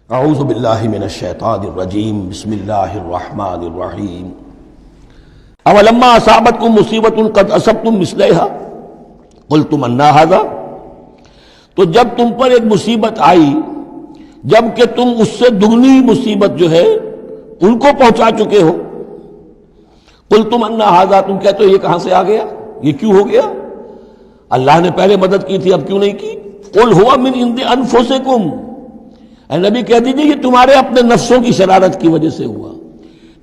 اعوذ باللہ من الشیطان الرجیم بسم اللہ الرحمن الرحیم اولما اصابتکم مصیبۃ قد اصبتم مثلھا قلتم انا ھذا، تو جب تم پر ایک مصیبت آئی جب کہ تم اس سے دگنی مصیبت جو ہے ان کو پہنچا چکے ہو، قلتم انا ھذا، تم کہتے ہو یہ کہاں سے آ گیا، یہ کیوں ہو گیا، اللہ نے پہلے مدد کی تھی اب کیوں نہیں کی۔ قل ھو من عند انفسکم، اے نبی کہہ دیجیے یہ تمہارے اپنے نفسوں کی شرارت کی وجہ سے ہوا،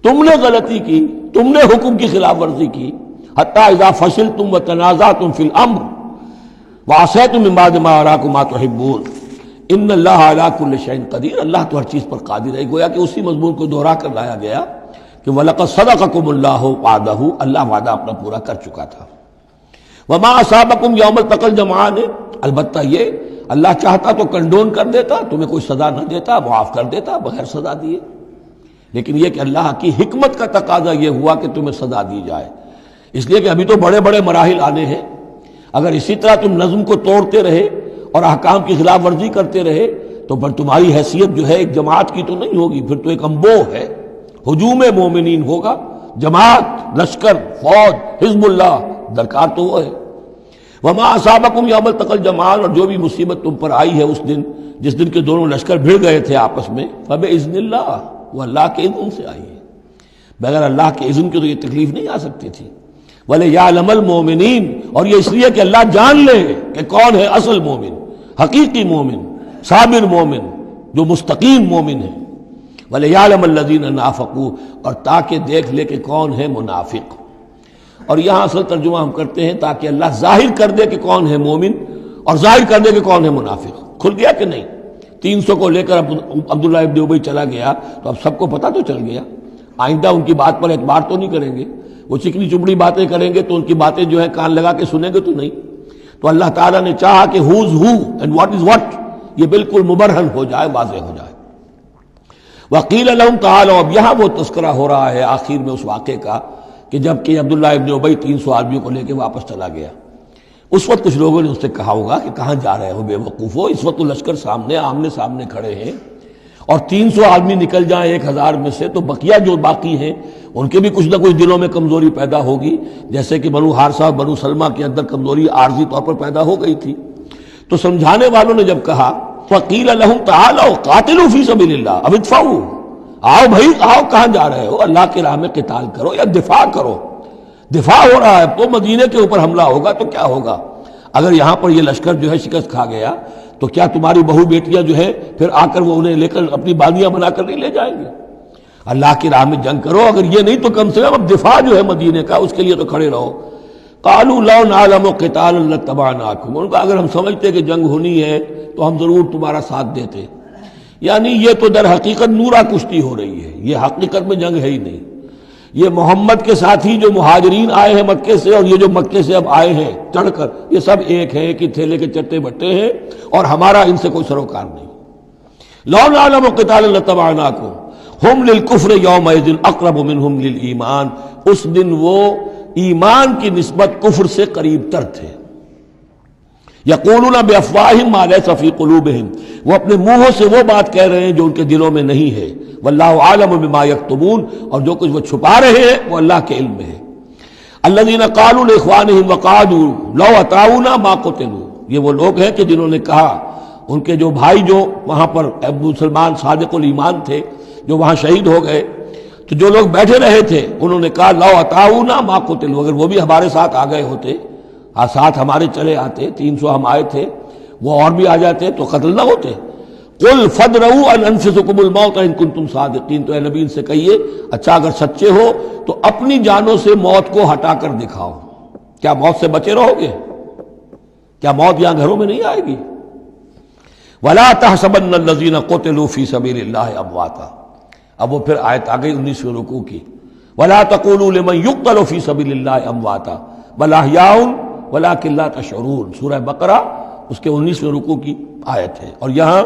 تم نے غلطی کی، تم نے حکم کی خلاف ورزی کی، حتی اذا فشلتم وتنازعتم فی الامر وعصیتم من بعد ما اراکم ما تحبون ان اللہ علی کل شیء قدیر، اللہ تو ہر چیز پر قادر ہے۔ گویا کہ اسی مضمون کو دوہرا کر لایا گیا کہ وَلَقَدْ صَدَقَكُمُ اللَّهُ وَعْدَهُ، اللہ وعدہ اپنا پورا کر چکا تھا۔ وَمَا أَصَابَكُمْ يَوْمَ التَّقَى الْجَمْعَانِ، البتہ یہ اللہ چاہتا تو کنڈون کر دیتا، تمہیں کوئی سزا نہ دیتا، معاف کر دیتا بغیر سزا دیے، لیکن یہ کہ اللہ کی حکمت کا تقاضا یہ ہوا کہ تمہیں سزا دی جائے، اس لیے کہ ابھی تو بڑے بڑے مراحل آنے ہیں۔ اگر اسی طرح تم نظم کو توڑتے رہے اور احکام کی خلاف ورزی کرتے رہے تو پھر تمہاری حیثیت جو ہے ایک جماعت کی تو نہیں ہوگی، پھر تو ایک انبوہ ہے، ہجوم مومنین ہوگا، جماعت، لشکر، فوج، حزب اللہ درکار تو وہ ہے۔ وما اصابکم یوم التقى الجمعان، اور جو بھی مصیبت تم پر آئی ہے اس دن جس دن کے دونوں لشکر بھڑ گئے تھے آپس میں، فباذن اللہ، وہ اللہ کے اذن سے آئی ہے، بغیر اللہ کے اذن کے تو یہ تکلیف نہیں آ سکتی تھی۔ وَلِيَعْلَمَ الْمُؤْمِنِينَ، اور یہ اس لیے کہ اللہ جان لے کہ کون ہے اصل مومن، حقیقی مومن، صابر مومن، جو مستقیم مومن ہے۔ وَلِيَعْلَمَ الَّذِينَ نَافَقُوا، اور تاکہ دیکھ لے کہ کون ہے منافق، اور یہاں اصل ترجمہ ہم کرتے ہیں تاکہ اللہ ظاہر کر دے کہ کون ہے مومن اور ظاہر کر دے کہ کون ہے منافق۔ کھل گیا کہ نہیں؟ 300 کو لے کر عبداللہ ابن ابی چلا گیا تو اب سب کو پتہ تو چل گیا، آئندہ ان کی بات پر اعتبار تو نہیں کریں گے، وہ چکنی چپڑی باتیں کریں گے تو ان کی باتیں جو ہے کان لگا کے سنیں گے تو نہیں۔ تو اللہ تعالیٰ نے چاہا کہ who's who and what is what یہ بالکل مبرہن ہو جائے، واضح ہو جائے۔ وقیل لہم تعالوا، اب یہاں وہ تذکرہ ہو رہا ہے آخر میں اس واقعے کا کہ جب کہ عبداللہ ابن ابی 300 آدمیوں کو لے کے واپس چلا گیا، اس وقت کچھ لوگوں نے اس سے کہا ہوگا کہ کہاں جا رہے ہو بے وقوفو، اس وقت تو لشکر سامنے آمنے سامنے کھڑے ہیں اور 300 آدمی نکل جائیں 1000 میں سے تو بقیہ جو باقی ہیں ان کے بھی کچھ نہ کچھ دلوں میں کمزوری پیدا ہوگی، جیسے کہ بنو حارثہ اور بنو سلمہ کے اندر کمزوری عارضی طور پر پیدا ہو گئی تھی۔ تو سمجھانے والوں نے جب کہا وقیل لہم تعالوا قاتلوا فی سبیل اللہ، اب ادفعوا، آؤ بھائی آؤ، کہاں جا رہے ہو، اللہ کی راہ میں قتال کرو یا دفاع کرو، دفاع ہو رہا ہے تو مدینے کے اوپر حملہ ہوگا تو کیا ہوگا، اگر یہاں پر یہ لشکر جو ہے شکست کھا گیا تو کیا تمہاری بہو بیٹیاں جو ہے پھر آ کر وہ انہیں لے کر اپنی باندیاں بنا کر نہیں لے جائیں گے؟ اللہ کی راہ میں جنگ کرو، اگر یہ نہیں تو کم سے کم اب دفاع جو ہے مدینے کا اس کے لیے تو کھڑے رہو۔ قالوا لو نعلم قتالا لاتبعناکم، ان کا اگر ہم سمجھتے کہ جنگ ہونی ہے تو ہم ضرور تمہارا ساتھ دیتے، یعنی یہ تو در حقیقت نورا کشتی ہو رہی ہے، یہ حقیقت میں جنگ ہے ہی نہیں، یہ محمد کے ساتھی جو مہاجرین آئے ہیں مکے سے اور یہ جو مکے سے اب آئے ہیں چڑھ کر، یہ سب ایک ہیں کہ تھیلے کے چٹے بٹے ہیں اور ہمارا ان سے کوئی سروکار نہیں۔ لو نعلم قتالا لاتبعناکم ہم للکفر یومئذ اقرب منہم للایمان، اس دن وہ ایمان کی نسبت کفر سے قریب تر تھے۔ یقولون بافواہہم ما لیس فی قلوبہم، وہ اپنے منہوں سے وہ بات کہہ رہے ہیں جو ان کے دلوں میں نہیں ہے، واللہ عالم بما یکتمون، اور جو کچھ وہ چھپا رہے ہیں وہ اللہ کے علم میں ہے۔ الذین قالوا لاخوانہم وقعدوا لو اطاعونا ما قتلوا، یہ وہ لوگ ہیں کہ جنہوں نے کہا، ان کے جو بھائی جو وہاں پر ابو سلمان صادق الایمان تھے جو وہاں شہید ہو گئے، تو جو لوگ بیٹھے رہے تھے انہوں نے کہا لو اطاعونا ما قتلوا، اگر وہ بھی ہمارے ساتھ آ گئے ہوتے، ساتھ ہمارے چلے آتے، 300 ہم آئے تھے، وہ اور بھی آ جاتے تو قتل نہ ہوتے۔ قل فادرؤوا عن انفسکم الموت ان کنتم صادقین، تو اے نبی ان سے کہیے اچھا اگر سچے ہو تو اپنی جانوں سے موت کو ہٹا کر دکھاؤ، کیا موت سے بچے رہو گے؟ کیا موت یہاں گھروں میں نہیں آئے گی؟ ولا تحسبن الذین قتلوا فی سبیل اللہ امواتا، اب وہ پھر آیت آ گئی 19ویں رکوع کی، ولا تقولوا لمن یقتل فی سبیل اللہ امواتا بل احیاء ولکن لا تشعرون، سورہ بقرہ اس کے 19ویں رکوع کی آیت ہے۔ اور یہاں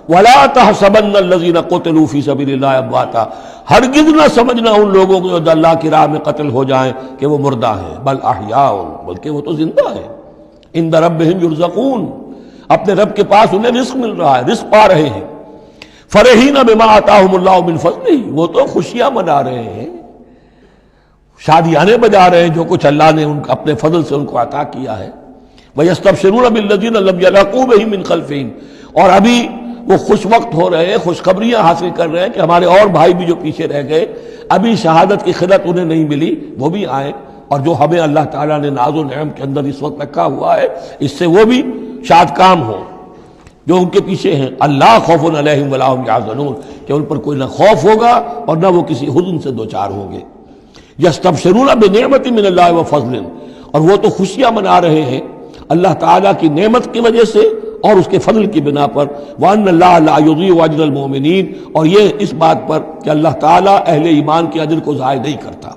ولا تحسبن الذین قتلوا فی سبیل اللہ امواتا، ہرگز نہ سمجھنا ان لوگوں کو جو اللہ کی راہ میں قتل ہو جائیں کہ وہ مردہ ہیں، بل احیاء، بلکہ وہ تو زندہ ہیں، عند ربہم یرزقون، اپنے رب کے پاس انہیں رزق مل رہا ہے، رزق پا رہے ہیں۔ فرحین بما آتاہم اللہ من فضلہ، وہ تو خوشیاں منا رہے ہیں، شادیانے بجا رہے ہیں جو کچھ اللہ نے ان اپنے فضل سے ان کو عطا کیا ہے۔ وَيَسْتَبْشِرُونَ بِالَّذِينَ لَمْ يَلْحَقُوا بِهِم مِّن خَلْفِهِمْ، اور ابھی وہ خوش وقت ہو رہے ہیں، خوشخبریاں حاصل کر رہے ہیں کہ ہمارے اور بھائی بھی جو پیچھے رہ گئے، ابھی شہادت کی خلت انہیں نہیں ملی، وہ بھی آئیں، اور جو ہمیں اللہ تعالیٰ نے ناز و نعم کے اندر اس وقت رکھا ہوا ہے اس سے وہ بھی شاد کام ہوں جو ان کے پیچھے ہیں۔ اللہ خوف علیہم ولا هم یحزنون، کہ ان پر کوئی نہ خوف ہوگا اور نہ وہ کسی حزن سے دوچار ہوں گے۔ یستبشرون بنعمت من اللہ وفضل، اور وہ تو خوشیاں منا رہے ہیں اللہ تعالیٰ کی نعمت کی وجہ سے اور اس کے فضل کی بنا پر، وَأَنَّ اللَّهَ لَا يُضِيعُ أَجْرَ الْمُؤْمِنِينَ، اور یہ اس بات پر کہ اللہ تعالیٰ اہل ایمان کے اجر کو ضائع نہیں کرتا۔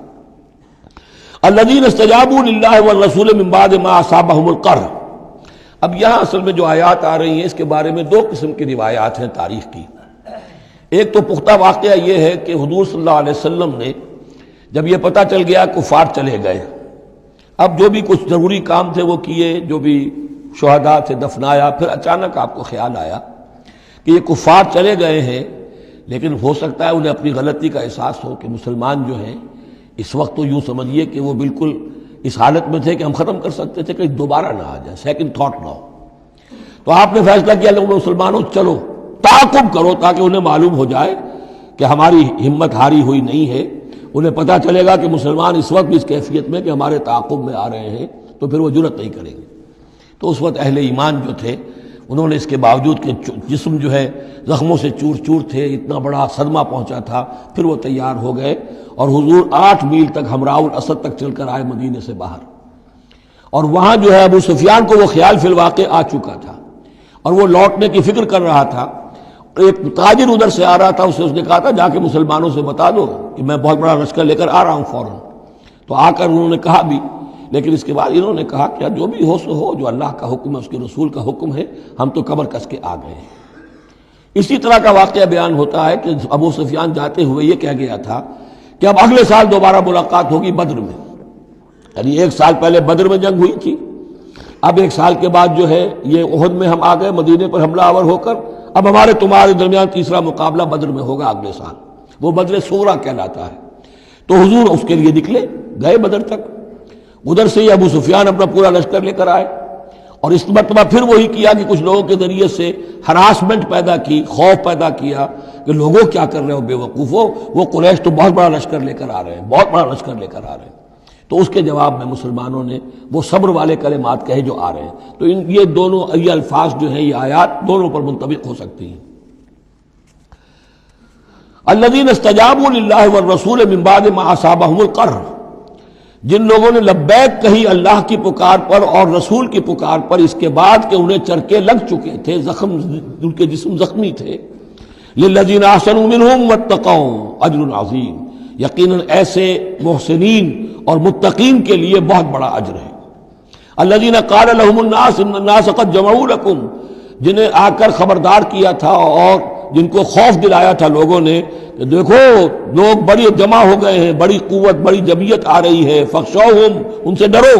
الَّذِينَ اسْتَجَابُوا لِلَّهِ وَالرَّسُولِ مِن بَعْدِ مَا أَصَابَهُمُ الْقَرْحُ۔ اب یہاں اصل میں جو آیات آ رہی ہیں اس کے بارے میں دو قسم کی روایات ہیں تاریخ کی۔ ایک تو پختہ واقعہ یہ ہے کہ حضور صلی اللہ علیہ وسلم نے جب یہ پتہ چل گیا کفار چلے گئے، اب جو بھی کچھ ضروری کام تھے وہ کیے، جو بھی شہداء سے دفنایا، پھر اچانک آپ کو خیال آیا کہ یہ کفار چلے گئے ہیں، لیکن ہو سکتا ہے انہیں اپنی غلطی کا احساس ہو کہ مسلمان جو ہیں اس وقت تو یوں سمجھیے کہ وہ بالکل اس حالت میں تھے کہ ہم ختم کر سکتے تھے کہ دوبارہ نہ آ جائے، سیکنڈ تھاٹ نہ ہو۔ تو آپ نے فیصلہ کیا لوگوں مسلمانوں چلو تعاقب کرو تاکہ انہیں معلوم ہو جائے کہ ہماری ہمت ہاری ہوئی نہیں ہے، انہیں پتہ چلے گا کہ مسلمان اس وقت بھی اس کیفیت میں کہ ہمارے تعاقب میں آ رہے ہیں، تو پھر وہ جرأت نہیں کریں گے۔ تو اس وقت اہل ایمان جو تھے انہوں نے اس کے باوجود کہ جسم جو ہے زخموں سے چور چور تھے، اتنا بڑا صدمہ پہنچا تھا، پھر وہ تیار ہو گئے اور حضور 8 میل تک ہمراہ الاسد تک چل کر آئے مدینے سے باہر، اور وہاں جو ہے ابو سفیان کو وہ خیال فی الواقع آ چکا تھا اور وہ لوٹنے کی فکر کر رہا تھا۔ ایک تاجر ادھر سے آ رہا تھا، اس نے کہا تھا جا کے مسلمانوں سے بتا دو کہ میں بہت بڑا لشکر لے کر آ رہا ہوں فوراً۔ تو آ کر انہوں نے کہا بھی، لیکن اس کے بعد انہوں نے کہا کہ جو بھی ہو سو ہو، جو اللہ کا حکم ہے اس کے رسول کا حکم ہے، ہم تو کمر کس کے آ گئے ہیں۔ اسی طرح کا واقعہ بیان ہوتا ہے کہ ابو سفیان جاتے ہوئے یہ کہہ گیا تھا کہ اب اگلے سال دوبارہ ملاقات ہوگی بدر میں، یعنی 1 سال پہلے بدر میں جنگ ہوئی تھی، اب 1 سال کے بعد جو ہے یہ احد میں ہم آ گئے مدینے پر حملہ آور ہو کر، اب ہمارے تمہارے درمیان تیسرا مقابلہ بدر میں ہوگا اگلے سال، وہ بدر صغریٰ کہلاتا ہے۔ تو حضور اس کے لیے نکلے، گئے بدر تک، ادھر سے ہی ابو سفیان اپنا پورا لشکر لے کر آئے، اور اس مرتبہ پھر وہی کیا کہ کچھ لوگوں کے ذریعے سے ہراسمنٹ پیدا کی، خوف پیدا کیا کہ لوگوں کیا کر رہے ہو بے وقوفو، وہ قریش تو بہت بڑا لشکر لے کر آ رہے ہیں، بہت بڑا لشکر لے کر آ رہے ہیں۔ تو اس کے جواب میں مسلمانوں نے وہ صبر والے کلمات کہے جو آ رہے ہیں۔ تو یہ دونوں یہ الفاظ جو ہیں، یہ آیات دونوں پر منطبق ہو سکتی ہیں۔ الذین استجابوا للہ والرسول من بعد ما اصابہم القرح، جن لوگوں نے لبیک کہی اللہ کی پکار پر اور رسول کی پکار پر اس کے بعد کہ انہیں چرکے لگ چکے تھے، زخم، ان کے جسم زخمی تھے۔ للذین احسنوا منہم واتقوا اجر عظیم، یقیناً ایسے محسنین اور متقین کے لیے بہت بڑا اجر ہے۔ الذین قال لهم الناس ان الناس قد جمعوا لكم، جنہیں آ کر خبردار کیا تھا اور جن کو خوف دلایا تھا لوگوں نے کہ دیکھو لوگ بڑی جمع ہو گئے ہیں، بڑی قوت، بڑی جمعیت آ رہی ہے، فخشوہم، ان سے ڈرو،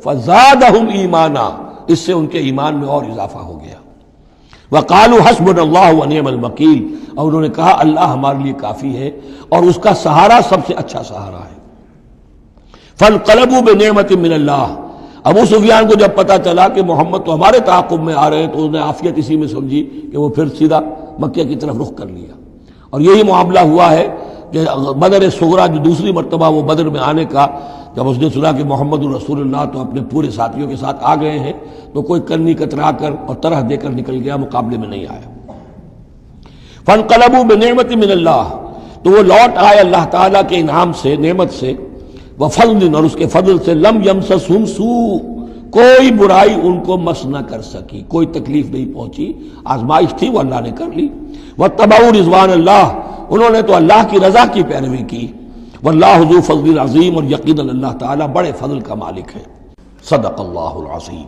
فزادہم ایمانا، اس سے ان کے ایمان میں اور اضافہ ہو گیا۔ وقالوا حسبنا اللہ ونعم الوکیل، اور انہوں نے کہا اللہ ہمارے لیے کافی ہے اور اس کا سہارا سب سے اچھا سہارا ہے۔ فانقلبوا بنعمت من اللہ، ابو سفیان کو جب پتا چلا کہ محمد تو ہمارے تعاقب میں آ رہے ہیں تو انہوں نے عافیت اسی میں سمجھی کہ وہ پھر سیدھا مکہ کی طرف رخ کر لیا، اور یہی معاملہ ہوا ہے کہ بدر صغریٰ جو دوسری مرتبہ وہ بدر میں آنے کا، جب اس نے سنا کہ محمد الرسول اللہ تو اپنے پورے ساتھیوں کے ساتھ آ گئے ہیں تو کوئی کرنی کترا کر اور طرح دے کر نکل گیا، مقابلے میں نہیں آیا۔ فانقلبوا بنعمت من اللہ، تو وہ لوٹ آئے اللہ تعالیٰ کے انعام سے، نعمت سے، وفضل، اور اس کے فضل سے، لم یمسسہم سوء، کوئی برائی ان کو مس نہ کر سکی، کوئی تکلیف نہیں پہنچی، آزمائش تھی وہ اللہ نے کر لی۔ واتبعوا رضوان اللہ، انہوں نے تو اللہ کی رضا کی پیروی کی۔ واللہ ذو فضل عظیم، اور یقیناً اللہ تعالیٰ بڑے فضل کا مالک ہے۔ صدق اللہ العظیم۔